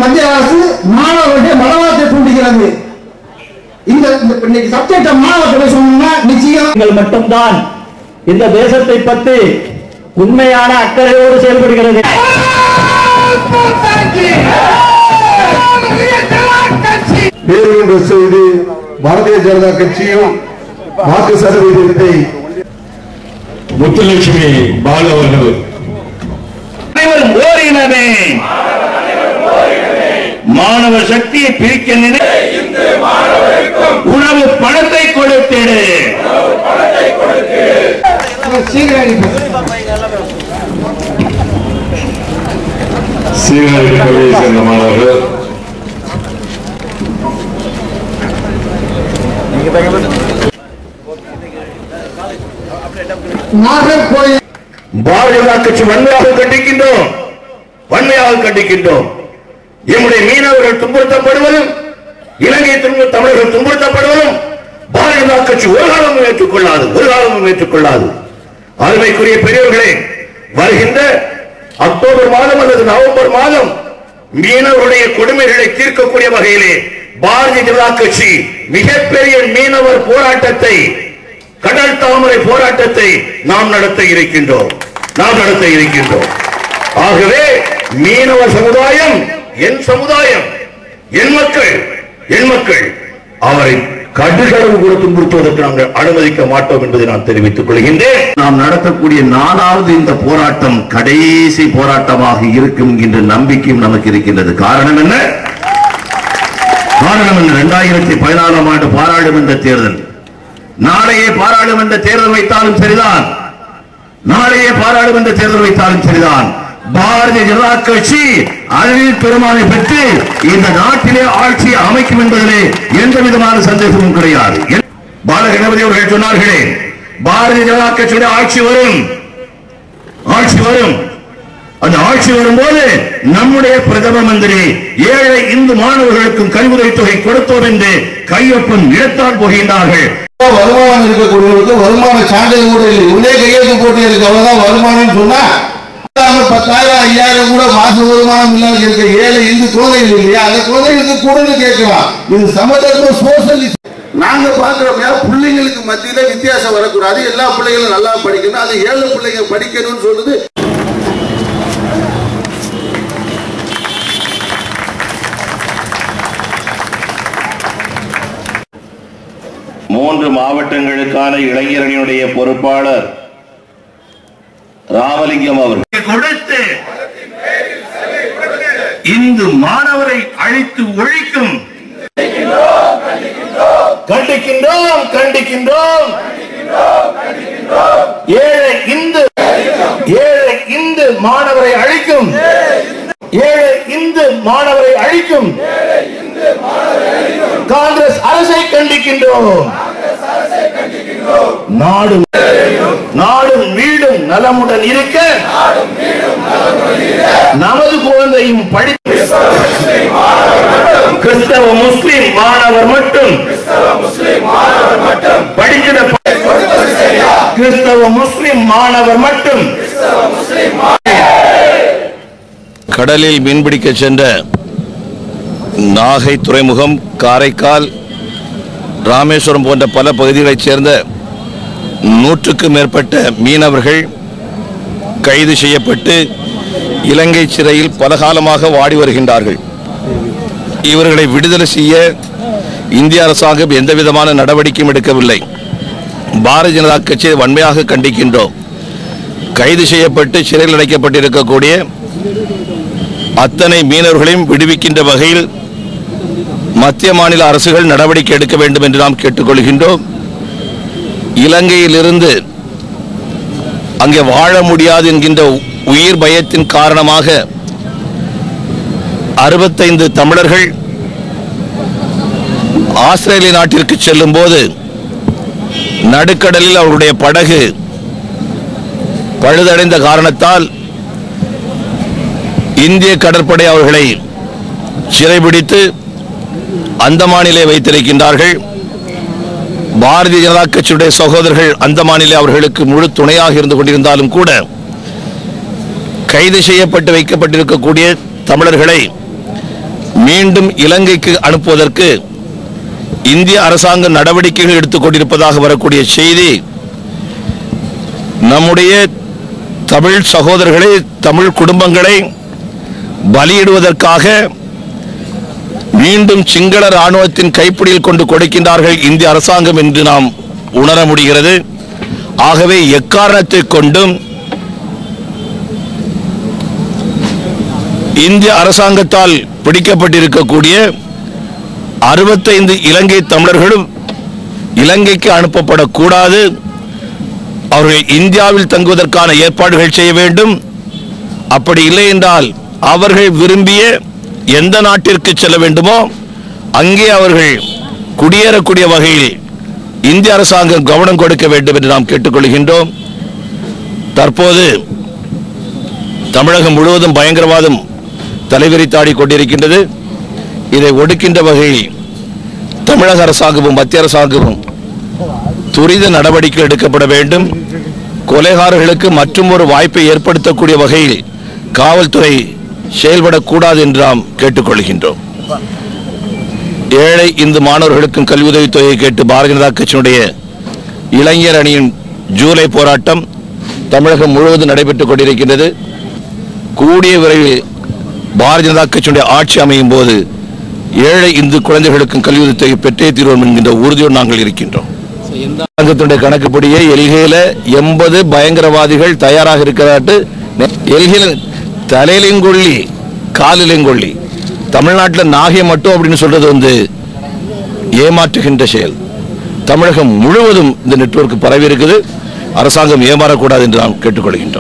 மத்திய அரசு மாணவர்களுடைய மனவாதத்தை தூண்டுகிறது. இந்த சப்ஜெக்ட மாணவர்களை சொன்னா நிச்சயம் மட்டும்தான் இந்த தேசத்தை பற்றி உண்மையான அக்கறையோடு செயல்படுகிறது. வேறு செய்தி பாரதிய ஜனதா கட்சியும் வாக்கு சதவீதத்தை முத்துலட்சுமி பாலு அவர்கள் அனைவரும் ஓரினமே மாணவர் சக்தியை பிரிக்க உணவு பணத்தை கொடுத்திடு. சீனாவின் கல்வியை சேர்ந்த மாணவர்கள் பாரதிய ஜனதா கட்சி வன்மையாக கண்டிக்கின்றோம். எம்முடைய மீனவர்கள் துன்புறுத்தப்படுவதும் இலங்கை தமிழர்கள் துன்புறுத்தப்படுவதும் பாரதிய ஜனதா கட்சி ஒரு காலமும் ஏற்றுக்கொள்ளாது. அருமைக்குரிய பெரியவர்களே, வருகின்ற அக்டோபர் மாதம் அல்லது நவம்பர் மாதம் மீனவருடைய கொடுமைகளை தீர்க்கக்கூடிய வகையிலே பாரதிய ஜனதா கட்சி மிகப்பெரிய மீனவர் போராட்டத்தை, கடல் தாமரை போராட்டத்தை நாம் நடத்த இருக்கின்றோம். ஆகவே மீனவர் சமுதாயம் என் சமுதாயம், என் மக்கள் அவரை கடுகளவு கூட துன்புறுத்துவதற்கு நாங்கள் அனுமதிக்க மாட்டோம் என்பதை நான் தெரிவித்துக் கொள்கின்றேன். நாம் நடத்தக்கூடிய 4வது இந்த போராட்டம் கடைசி போராட்டமாக இருக்கும் என்கின்ற நம்பிக்கையும் நமக்கு இருக்கின்றது. காரணம் என்ன? 2014 ஆண்டு பாராளுமன்ற தேர்தல். நாளையே பாராளுமன்ற தேர்தல் வைத்தாலும் சரிதான், பாரதிய ஜனதா கட்சி அளவில் பெரும்பான்மை பெற்று இந்த நாட்டிலே ஆட்சியை அமைக்கும் என்பதிலே எந்த விதமான சந்தேகமும் கிடையாது. பாலகணபதி அவர்கள் சொன்னார்களே, பாரதிய ஜனதா கட்சியுடைய ஆட்சி வரும். அந்த ஆட்சி வரும்போது நம்முடைய பிரதம மந்திரி ஏழை இந்து மாணவர்களுக்கும் கல்வியுதவி தொகை கொடுத்தோம் என்று கையொப்பம் இடத்தான் போகின்றார்கள். வருமானம் இருக்கக்கூடியவர்களுக்கு வருமான சான்றிதழ் கூட இல்லை, உள்ளே கையெழுத்து போட்டு இருக்கு, அவ்வளவுதான் வருமானம் சொன்னா 10,000 5,000 கூட மாச வருமானம் இல்லாம இருக்க ஏழை இந்து குழந்தைகள் இல்லையா, அந்த குழந்தைகளுக்கு கூட கேட்கலாம். இது சமதர்ம சோசியலிஸ்ட். நாங்க பாக்குறோம், பிள்ளைங்களுக்கு மத்தியில வித்தியாசம் வரக்கூடாது, எல்லா பிள்ளைகளும் நல்லா படிக்கணும், அது ஏழை பிள்ளைங்க படிக்கணும்னு சொல்லுது. மூன்று மாவட்டங்களுக்கான இளைஞரணியுடைய பொறுப்பாளர் ராமலிங்கம் அவர்கள் கொடுத்து இந்து மாணவரை அழித்து ஒழிக்கும் கண்டிக்கின்றோம். ஏழை இந்து மாணவரை அழிக்கும் காங்கிரஸ் அரசை கண்டிக்கின்றோம். நாடும் வீடும் நலமுடன் இருக்க நமது குழந்தையும் கிறிஸ்தவ முஸ்லிம் மாணவர் மட்டும் படிக்கிற கிறிஸ்தவ முஸ்லிம் மாணவர் மட்டும் கடலில் மீன்பிடிக்க சென்ற நாகை துறைமுகம், காரைக்கால், ராமேஸ்வரம் போன்ற பல பகுதிகளைச் சேர்ந்த 100க்கும் மேற்பட்ட மீனவர்கள் கைது செய்யப்பட்டு இலங்கை சிறையில் பல காலமாக வாடி வருகின்றார்கள். இவர்களை விடுதலை செய்ய இந்திய அரசாங்கம் எந்தவிதமான நடவடிக்கையும் எடுக்கவில்லை. பாரதிய ஜனதா கட்சியை வன்மையாக கண்டிக்கின்றோம். கைது செய்யப்பட்டு சிறையில் அடைக்கப்பட்டிருக்கக்கூடிய அத்தனை மீனவர்களையும் விடுவிக்கின்ற வகையில் மத்திய மாநில அரசுகள் நடவடிக்கை எடுக்க வேண்டும் என்று நாம் கேட்டுக்கொள்கின்றோம். இலங்கையிலிருந்து அங்கே வாழ முடியாது என்கின்ற உயிர் பயத்தின் காரணமாக 65 தமிழர்கள் ஆஸ்திரேலிய நாட்டிற்கு செல்லும் போது நடுக்கடலில் அவருடைய படகு பழுதடைந்த காரணத்தால் இந்திய கடற்படை அவர்களை சிறைபிடித்து அந்தமானிலே வைத்திருக்கின்றார்கள். பாரதிய ஜனதா கட்சியுடைய சகோதரர்கள் அந்தமானிலே அவர்களுக்கு முழு துணையாக இருந்து கொண்டிருந்தாலும் கூட கைது செய்யப்பட்டு வைக்கப்பட்டிருக்கக்கூடிய தமிழர்களை மீண்டும் இலங்கைக்கு அனுப்புவதற்கு இந்திய அரசாங்கம் நடவடிக்கைகள் எடுத்துக் கொண்டிருப்பதாக வரக்கூடிய செய்தி நம்முடைய தமிழ் சகோதரர்களை, தமிழ் குடும்பங்களை பலியிடுவதற்காக மீண்டும் சிங்கள ராணுவத்தின் கைப்பிடியில் கொண்டு கொடுக்கின்றார்கள் இந்திய அரசாங்கம் என்று நாம் உணர முடிகிறது. ஆகவே எக்காரணத்தை கொண்டும் இந்திய அரசாங்கத்தால் பிடிக்கப்பட்டிருக்கக்கூடிய 65 இலங்கை தமிழர்களும் இலங்கைக்கு அனுப்பப்படக்கூடாது. அவர்கள் இந்தியாவில் தங்குவதற்கான ஏற்பாடுகள் செய்ய வேண்டும். அப்படி இல்லை என்றால் அவர்கள் விரும்பிய எந்த நாட்டிற்கு செல்ல வேண்டுமோ அங்கே அவர்கள் குடியேறக்கூடிய வகையில் இந்திய அரசாங்கம் கவனம் கொடுக்க வேண்டும் என்று நாம் கேட்டுக்கொள்கின்றோம். தற்போது தமிழகம் முழுவதும் பயங்கரவாதம் தலைவிரித்தாடி கொண்டிருக்கின்றது. இதை ஒடுக்கின்ற வகையில் தமிழக அரசாங்கமும் மத்திய அரசாங்கமும் துரித நடவடிக்கை எடுக்கப்பட வேண்டும். கொலைகாரர்களுக்கு மற்றும் ஒரு வாய்ப்பை ஏற்படுத்தக்கூடிய வகையில் காவல்துறை செயல்படக்கூடாது என்று நாம் கேட்டுக்கொள்கின்றோம். ஏழை இந்து மாணவர்களுக்கும் கல்வி உதவித்தொகையை கேட்டு பாரதிய ஜனதா கட்சியினுடைய இளைஞர் அணியின் ஜூலை போராட்டம் தமிழகம் முழுவதும் நடைபெற்றுக் கொண்டிருக்கின்றது. கூடிய விரைவில் பாரதிய ஜனதா கட்சியினுடைய ஆட்சி அமையும் போது ஏழை இந்து குழந்தைகளுக்கும் கல்வி உதவித்தொகை பெற்றே தீர்வோம் என்கின்ற உறுதியோடு நாங்கள் இருக்கின்றோம். அரசாங்கத்தினுடைய கணக்குப்படியே எல்கையில 80 பயங்கரவாதிகள் தயாராக இருக்கிறாட்டு. எல்கையில தலையிலங்கொள்ளி காலிலங்கொள்ளி, தமிழ்நாட்டில் நாகை மட்டும் அப்படின்னு சொல்றது ஏமாற்றுகின்ற செயல். தமிழகம் முழுவதும் இந்த நெட்வொர்க் பரவி இருக்குது. அரசாங்கம் ஏமாறக்கூடாது என்று நாம் கேட்டுக்கொள்கின்றோம்.